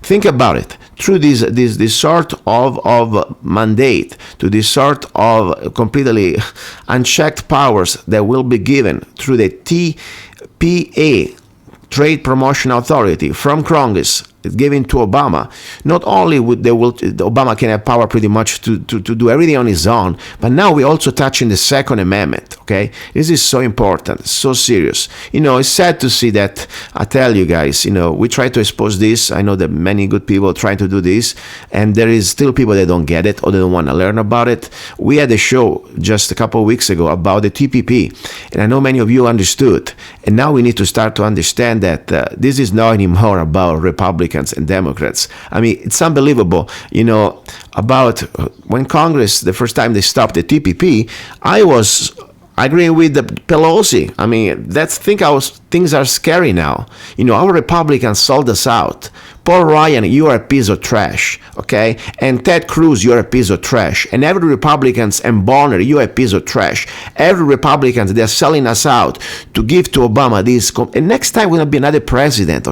Think about it. Through this sort of mandate, to this sort of completely unchecked powers that will be given through the TPA, Trade Promotion Authority, from Congress, given to Obama, not only Obama can have power pretty much to do everything on his own, but now we're also touching the Second Amendment, This is so important, so serious. It's sad to see that, I tell you guys, we try to expose this. I know that many good people are trying to do this, and there is still people that don't get it or they don't want to learn about it. We had a show just a couple of weeks ago about the TPP, and I know many of you understood, and now we need to start to understand that this is not anymore about Republicans and Democrats. It's unbelievable, about when Congress, the first time they stopped the TPP, I was agreeing with the Pelosi. How things are scary now. Our Republicans sold us out. Paul Ryan, you are a piece of trash, And Ted Cruz, you're a piece of trash. And every Republicans and Bonner, you're a piece of trash. Every Republicans, they're selling us out to give to Obama this. And next time we're going to be another president,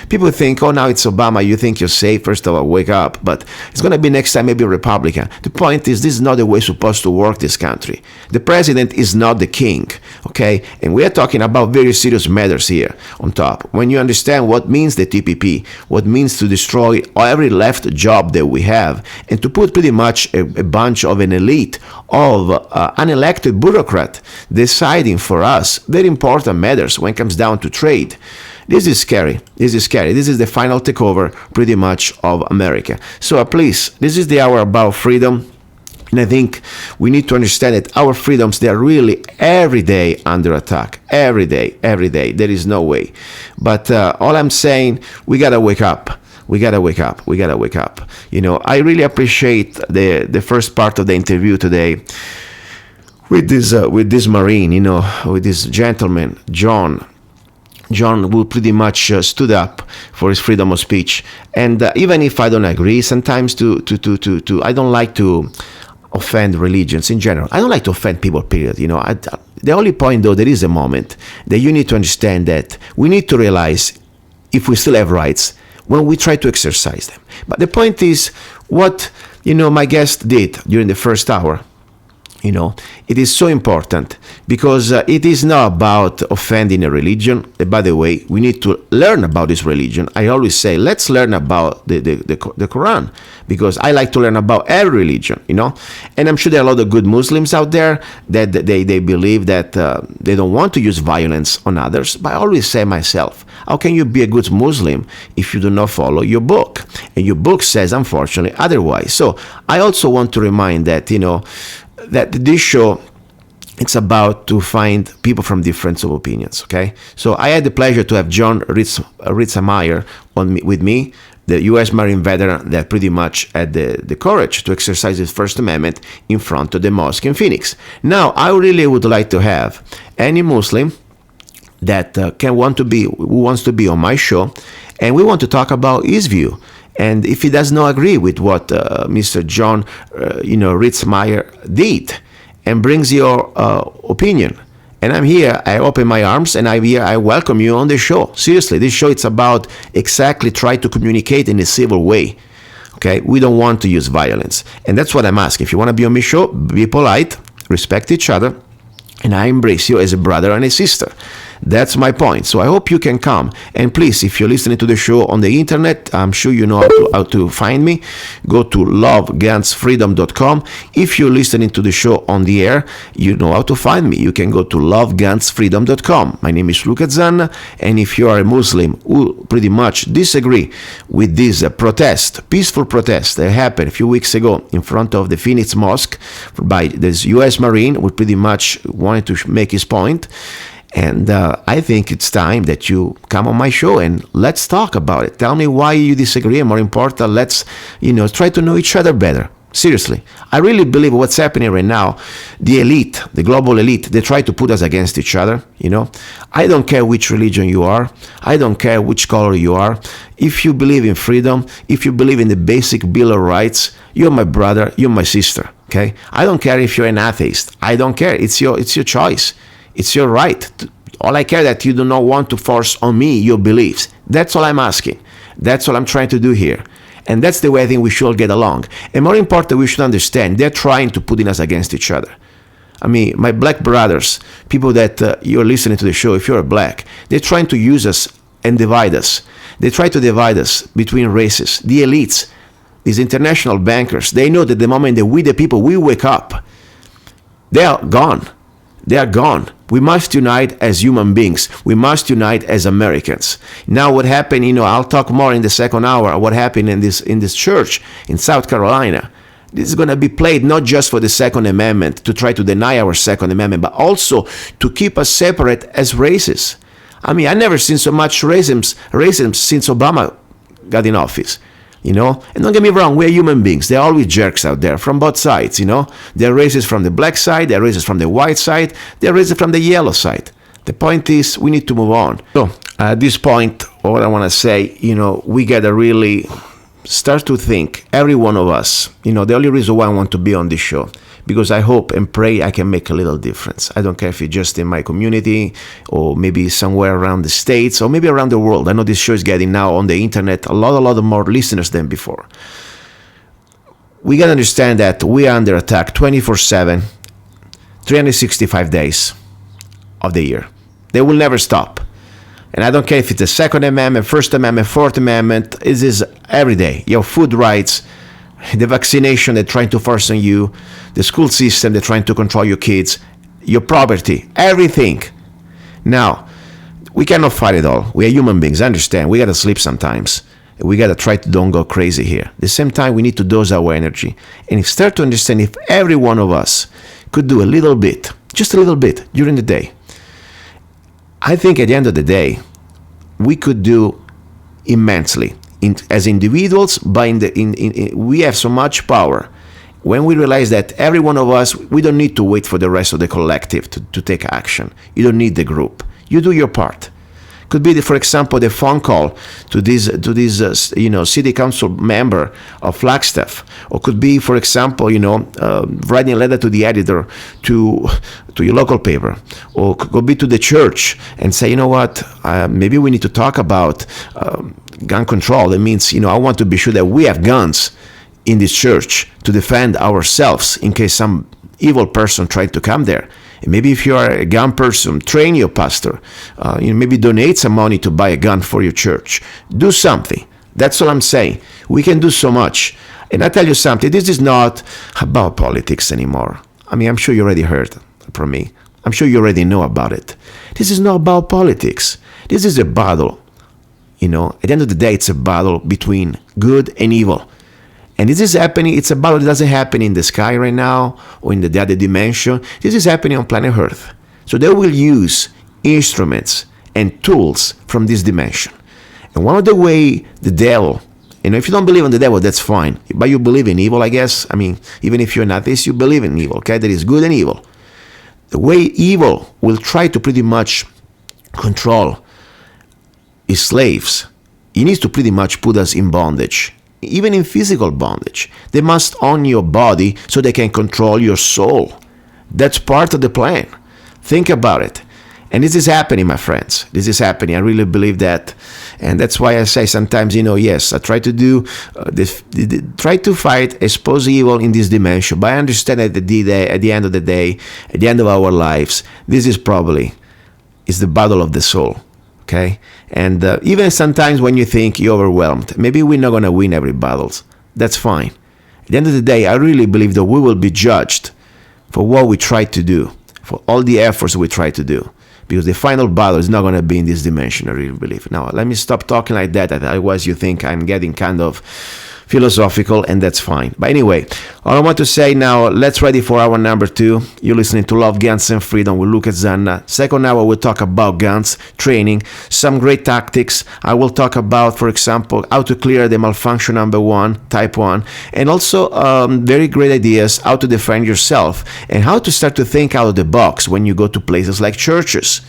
People think, now it's Obama. You think you're safe. First of all, wake up. But it's going to be next time maybe a Republican. The point is, this is not the way supposed to work this country. The president is not the king, And we are talking about very serious matters here on top. When you understand what means the TPP, what means to destroy every left job that we have and to put pretty much a bunch of an elite of unelected bureaucrat deciding for us very important matters when it comes down to trade. This is scary. This is the final takeover pretty much of America. So please, this is the hour about freedom. And I think we need to understand that our freedoms, they are really every day under attack. Every day. There is no way. But all I'm saying, we got to wake up. I really appreciate the first part of the interview today with this Marine, with this gentleman, John. John will pretty much stood up for his freedom of speech. And even if I don't agree, sometimes I don't like to offend religions in general. I don't like to offend people, period. The only point, though, there is a moment that you need to understand that we need to realize if we still have rights, when we try to exercise them. But the point is, what my guest did during the first hour, it is so important, because it is not about offending a religion. By the way, we need to learn about this religion. I always say, let's learn about the Quran, because I like to learn about every religion, And I'm sure there are a lot of good Muslims out there that they believe that they don't want to use violence on others. But I always say myself, how can you be a good Muslim if you do not follow your book? And your book says, unfortunately, otherwise. So I also want to remind that, that this show, it's about to find people from different opinions, okay? So I had the pleasure to have Jon Rizheimer with me, the U.S. Marine veteran that pretty much had the courage to exercise his First Amendment in front of the mosque in Phoenix. Now, I really would like to have any Muslim that who wants to be on my show, and we want to talk about his view. And if he does not agree with what Mr. Jon, Rizheimer did, and brings your opinion, and I'm here, I open my arms, and I welcome you on the show. Seriously, this show, it's about exactly try to communicate in a civil way. Okay, we don't want to use violence, and that's what I'm asking. If you want to be on my show, be polite, respect each other, and I embrace you as a brother and a sister. That's my point. So I hope you can come. And please, if you're listening to the show on the internet, I'm sure you know how to find me. Go to lovegunsfreedom.com. If you're listening to the show on the air, you know how to find me. You can go to lovegunsfreedom.com. My name is Luca Zanna. And if you are a Muslim who pretty much disagree with this peaceful protest that happened a few weeks ago in front of the Phoenix Mosque by this U.S. Marine, who pretty much wanted to make his point, and I think it's time that you come on my show and let's talk about it. Tell me why you disagree, and more important, let's try to know each other better. Seriously, I really believe what's happening right now, the elite, the global elite, they try to put us against each other. I don't care which religion you are. I don't care which color you are. If you believe in freedom, if you believe in the basic Bill of Rights, you're my brother, you're my sister. Okay? I don't care if you're an atheist. I don't care. It's your choice. It's your right. All I care that you do not want to force on me your beliefs. That's all I'm asking. That's what I'm trying to do here. And that's the way I think we should all get along. And more important, we should understand they're trying to put us against each other. I mean, my black brothers, people that you're listening to the show, if you're a black, they're trying to use us and divide us. They try to divide us between races. The elites, these international bankers, they know that the moment that we, the people, we wake up, they are gone. They are gone. We must unite as human beings. We must unite as Americans. Now what happened, I'll talk more in the second hour, what happened in this church in South Carolina. This is going to be played not just for the Second Amendment, to try to deny our Second Amendment, but also to keep us separate as races. I mean, I've never seen so much racism since Obama got in office. And don't get me wrong, we're human beings. There are always jerks out there from both sides, There are racists from the black side, there are racists from the white side, there are racists from the yellow side. The point is, we need to move on. So, at this point, what I want to say, we got to really start to think, every one of us, the only reason why I want to be on this show, because I hope and pray I can make a little difference. I don't care if it's just in my community or maybe somewhere around the States or maybe around the world. I know this show is getting now on the internet a lot more listeners than before. We got to understand that we are under attack 24/7, 365 days of the year. They will never stop. And I don't care if it's the Second Amendment, First Amendment, Fourth Amendment, it is every day. Your food rights, the vaccination they're trying to force on you, the school system they're trying to control your kids, your property, everything. Now, we cannot fight it all. We are human beings, I understand. We got to sleep sometimes. We got to try to don't go crazy here. At the same time, we need to dose our energy. And start to understand if every one of us could do a little bit, just a little bit during the day. I think at the end of the day, we could do immensely. As individuals, but we have so much power when we realize that every one of us, we don't need to wait for the rest of the collective to take action. You don't need the group. You do your part. Could be, for example, the phone call to this city council member of Flagstaff, or could be, for example, writing a letter to the editor to your local paper, or could be to the church and say, maybe we need to talk about gun control. That means, I want to be sure that we have guns in this church to defend ourselves in case some evil person tried to come there. And maybe if you are a gun person, train your pastor. Maybe donate some money to buy a gun for your church. Do something. That's all I'm saying. We can do so much. And I tell you something, this is not about politics anymore. I'm sure you already heard from me. I'm sure you already know about it. This is not about politics. This is a battle. At the end of the day, it's a battle between good and evil. And this is happening, it's a battle that doesn't happen in the sky right now or in the other dimension. This is happening on planet Earth. So they will use instruments and tools from this dimension. And one of the way the devil, if you don't believe in the devil, that's fine. But you believe in evil, I guess. Even if you're an atheist, you believe in evil, okay? There is good and evil. The way evil will try to pretty much control his slaves, he needs to pretty much put us in bondage. Even in physical bondage. They must own your body so they can control your soul. That's part of the plan. Think about it. And this is happening, my friends. This is happening. I really believe that. And that's why I say sometimes, yes, I try to do try to fight, expose evil in this dimension. But I understand that at the end of the day, at the end of our lives, this is the battle of the soul. Okay? And even sometimes when you think you're overwhelmed, maybe we're not going to win every battle. That's fine. At the end of the day, I really believe that we will be judged for what we try to do, for all the efforts we try to do. Because the final battle is not going to be in this dimension, I really believe. Now, let me stop talking like that. Otherwise, you think I'm getting kind of philosophical, and that's fine. But anyway, all I want to say now, let's ready for hour number 2. You're listening to Love, Guns, and Freedom with Luca Zanna. Second hour, we'll talk about guns, training, some great tactics. I will talk about, for example, how to clear the malfunction number 1, type 1, and also very great ideas how to defend yourself and how to start to think out of the box when you go to places like churches.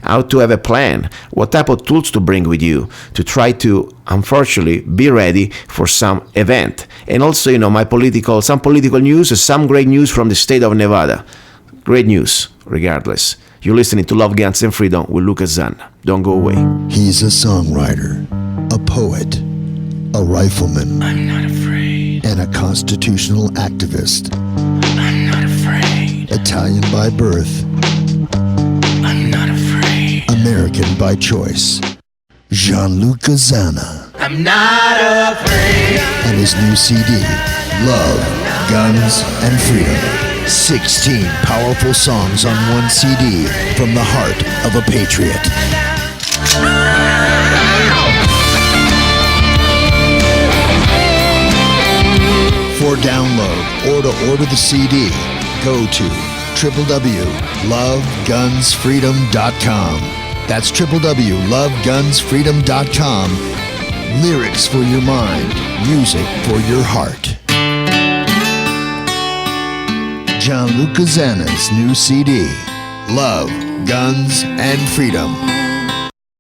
How to have a plan, what type of tools to bring with you to try to, unfortunately, be ready for some event. And also, some political news, some great news from the state of Nevada. Great news, regardless. You're listening to Love, Guns, and Freedom with Luca Zanna. Don't go away. He's a songwriter, a poet, a rifleman. I'm not afraid. And a constitutional activist. I'm not afraid. Italian by birth. I'm not afraid. American by choice. Gianluca Zanna. I'm not afraid. And his new CD, Love, Guns, and Freedom. 16 powerful songs on one CD from the heart of a patriot. For download or to order the CD, go to www.lovegunsfreedom.com. That's www.lovegunsfreedom.com. Lyrics for your mind, music for your heart. Gianluca Zanna's new CD, Love, Guns, and Freedom.